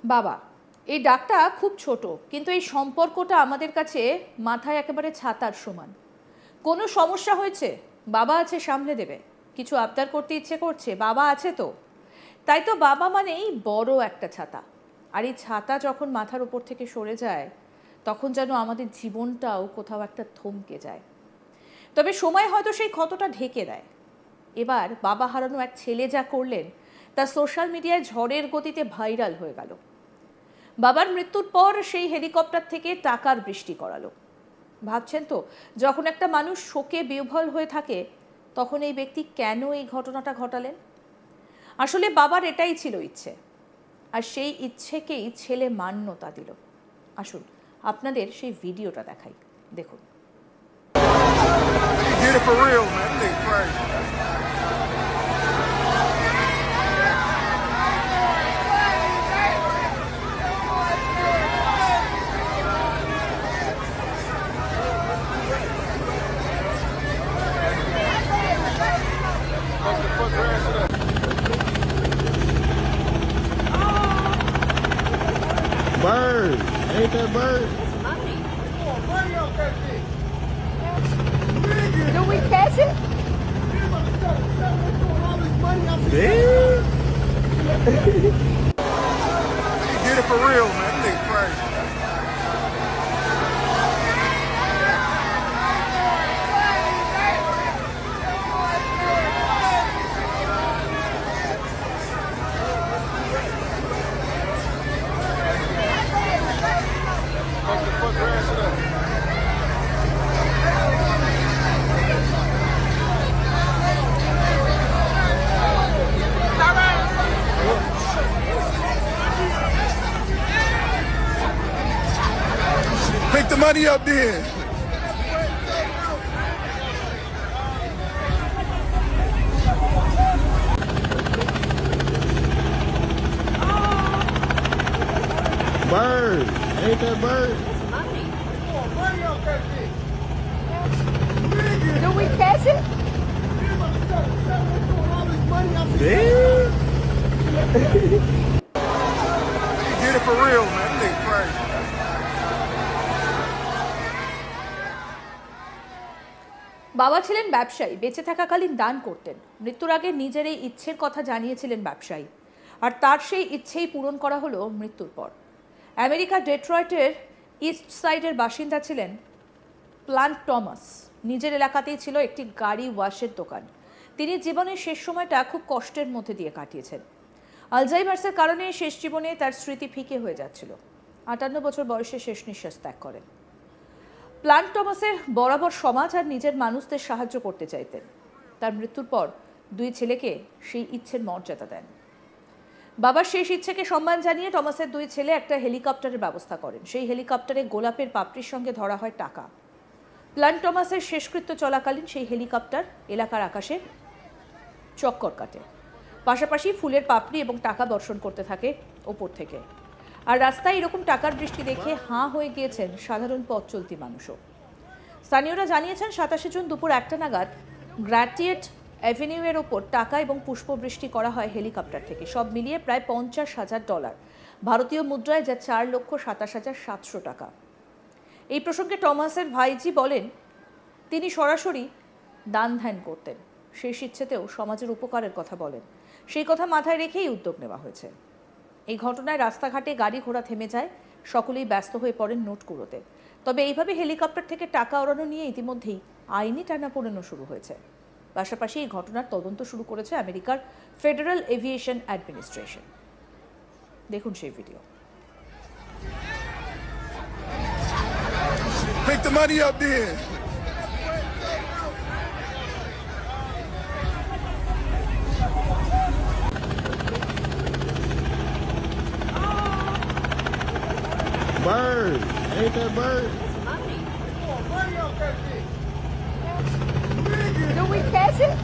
বাবা, এই ডাকটা খুব ছোট, কিন্তু এই সম্পর্কটা আমাদের কাছে মাথায় একেবারে ছাতার সমান। কোনো সমস্যা হয়েছে, বাবা আছে সামলে দেবে। কিছু আবদার করতে ইচ্ছে করছে, বাবা আছে তো। তাই তো বাবা মানেই বড় একটা ছাতা। আর এই ছাতা যখন মাথার উপর থেকে সরে যায়, তখন যেন আমাদের জীবনটাও কোথাও একটা থমকে যায়। তবে সময় হয়তো সেই ক্ষতটা ঢেকে দেয়। এবার বাবা হারানো এক ছেলে যা করলেন, তা সোশ্যাল মিডিয়ায় ঝড়ের গতিতে ভাইরাল হয়ে গেল। বাবার মৃত্যুর পর সেই হেলিকপ্টার থেকে টাকার বৃষ্টি করালো। ভাবছেন তো, যখন একটা মানুষ শোকে বিহ্বল হয়ে থাকে, তখন এই ব্যক্তি কেন এই ঘটনাটা ঘটালেন? আসলে বাবার এটাই ছিল ইচ্ছে, আর সেই ইচ্ছেকেই ছেলে মান্যতা দিল। আসুন আপনাদের সেই ভিডিওটা দেখাই, দেখুন। Bird. Ain't that bird? Do we catch it? Yeah. Get it for real, man. That nigga crazy. Pick the money up then. Bird. Ain't that bird? Do we catch it? Yeah. Get it for real, man. That nigga crazy. বাবা ছিলেন ব্যবসায়ী, বেঁচে থাকাকালীন দান করতেন। মৃত্যুর আগে নিজের এই ইচ্ছের কথা জানিয়েছিলেন ব্যবসায়ী, আর তার সেই ইচ্ছেই পূরণ করা হলো মৃত্যুর পর। আমেরিকার ডেট্রয়েটের ইস্ট সাইডের বাসিন্দা ছিলেন প্লান্ট টমাস। নিজের এলাকাতেই ছিল একটি গাড়ি ওয়াশের দোকান। তিনি জীবনের শেষ সময়টা খুব কষ্টের মধ্যে দিয়ে কাটিয়েছেন। আলজাইমার্সের কারণে শেষ জীবনে তার স্মৃতি ফিকে হয়ে যাচ্ছিল। 58 বছর বয়সে শেষ নিঃশ্বাস ত্যাগ করেন। প্লান্ট টমাসের বরাবর সমাজ আর নিজের মানুষদের সাহায্য করতে চাইতেন। তার মৃত্যুর পর দুই ছেলেকে সেই ইচ্ছের মর্যাদা দেন। বাবার শেষ ইচ্ছেকে সম্মান জানিয়ে টমাসের দুই ছেলে একটা হেলিকপ্টারের ব্যবস্থা করেন। সেই হেলিকপ্টারে গোলাপের পাপড়ির সঙ্গে ধরা হয় টাকা। প্লান্ট টমাসের শেষকৃত্য চলাকালীন সেই হেলিকপ্টার এলাকার আকাশে চক্কর কাটে, পাশাপাশি ফুলের পাপড়ি এবং টাকা বর্ষণ করতে থাকে ওপর থেকে। আর রাস্তায় এরকম টাকার বৃষ্টি দেখে হাঁ হয়ে গিয়েছেন সাধারণ পথ চলতি মানুষও। স্থানীয়রা জানিয়েছেন 27 জুন দুপুর 1টা নাগাদ গ্র্যাটিয়েট অ্যাভিনিউয়ের ওপর টাকা এবং পুষ্পবৃষ্টি করা হয় হেলিকপ্টার থেকে। সব মিলিয়ে প্রায় $50,000, ভারতীয় মুদ্রায় যা 4,27,700 টাকা। এই প্রসঙ্গে টমাসের ভাইজি বলেন, তিনি সরাসরি দান ধ্যান করতেন। শেষ ইচ্ছেতেও সমাজের উপকারের কথা বলেন। সেই কথা মাথায় রেখেই উদ্যোগ নেওয়া হয়েছে। এই ঘটনায় রাস্তাঘাটে গাড়ি ঘোড়া থেমে যায়, সকলেই ব্যস্ত হয়ে পড়েন নোট কুড়োতে। তবে এইভাবে হেলিকপ্টার থেকে টাকা ওড়ানো নিয়ে ইতিমধ্যেই আইনি টানাপোড়েনও শুরু হয়েছে। পাশাপাশি এই ঘটনার তদন্ত শুরু করেছে আমেরিকার ফেডারেল এভিয়েশন অ্যাডমিনিস্ট্রেশন। দেখুন সেই video. Pick the money up then. Bird. Ain't that bird? Do we catch it?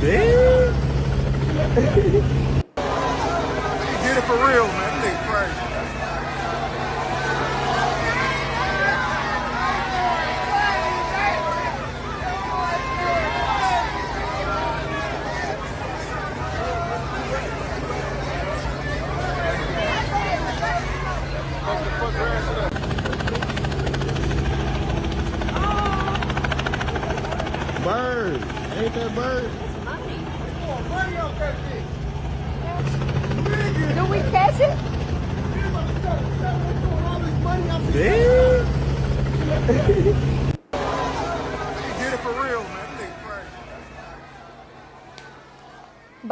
Yeah. Get it for real, man. That nigga crazy. Ain't that bird? Do we catch it? Damn. He did it for real, man. That nigga crazy.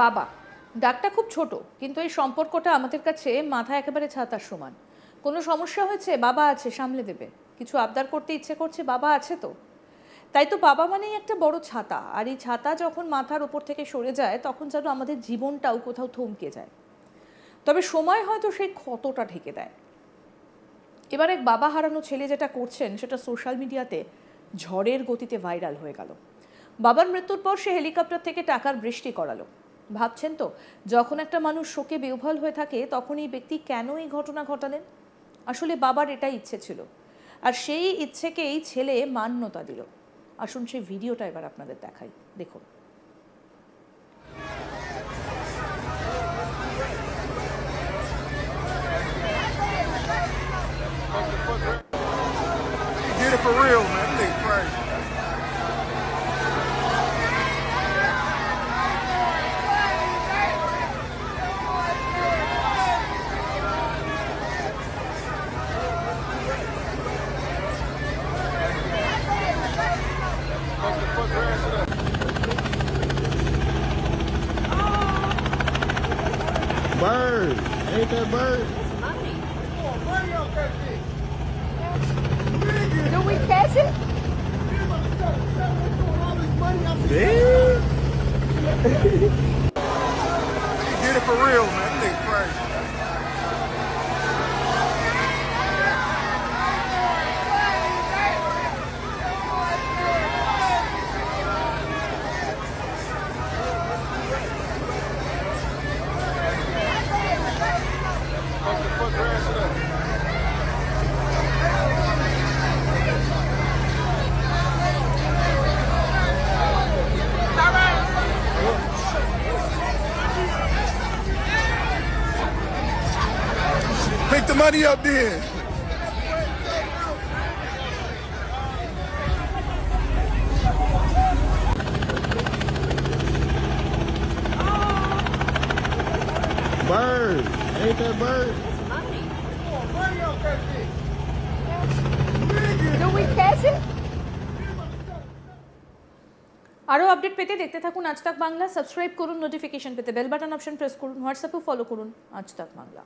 বাবা ডাকটা খুব ছোট, কিন্তু এই সম্পর্কটা আমাদের কাছে মাথা একেবারে ছাতার সমান। কোনো সমস্যা হয়েছে, বাবা আছে, সামলে দেবে। কিছু আবদার করতে ইচ্ছে করছে, বাবা আছে তো। তাই তো বাবা মানেই একটা বড় ছাতা, আর এই ছাতা যখন মাথার ওপর থেকে সরে যায় তখন যেন আমাদের জীবনটাও কোথাও থমকে যায়। তবে সময় হয়তো সেই ক্ষতটা ঢেকে দেয়। এবার এক বাবা হারানো ছেলে যেটা করছেন সেটা সোশ্যাল মিডিয়াতে ঝড়ের গতিতে ভাইরাল হয়ে গেল। বাবার মৃত্যুর পর সে হেলিকপ্টার থেকে টাকার বৃষ্টি করালো। ভাবছেন তো, যখন একটা মানুষ শোকে বিহ্বল হয়ে থাকে তখন এই ব্যক্তি কেন এই ঘটনা ঘটালেন? আসলে বাবার এটাই ইচ্ছে ছিল, আর সেই ইচ্ছেকেই ছেলে মান্যতা দিল। আসুন সেই ভিডিওটা এবার আপনাদের দেখাই, দেখুন। He did it for real, man. That nigga crazy. Bird. Ain't that bird? Do we catch it? Damn. He did it for real, man. That nigga crazy. Fuck the fuck around shit up. Pick the money up then. Bird. Ain't that bird? Do we catch it? আরও update পেতে দেখতে থাকুন আজ তাক Bangla. Subscribe করুন, notification পেতে bell button option press করুন, হোয়াটসঅ্যাপে ফলো করুন আজ তাক বাংলা।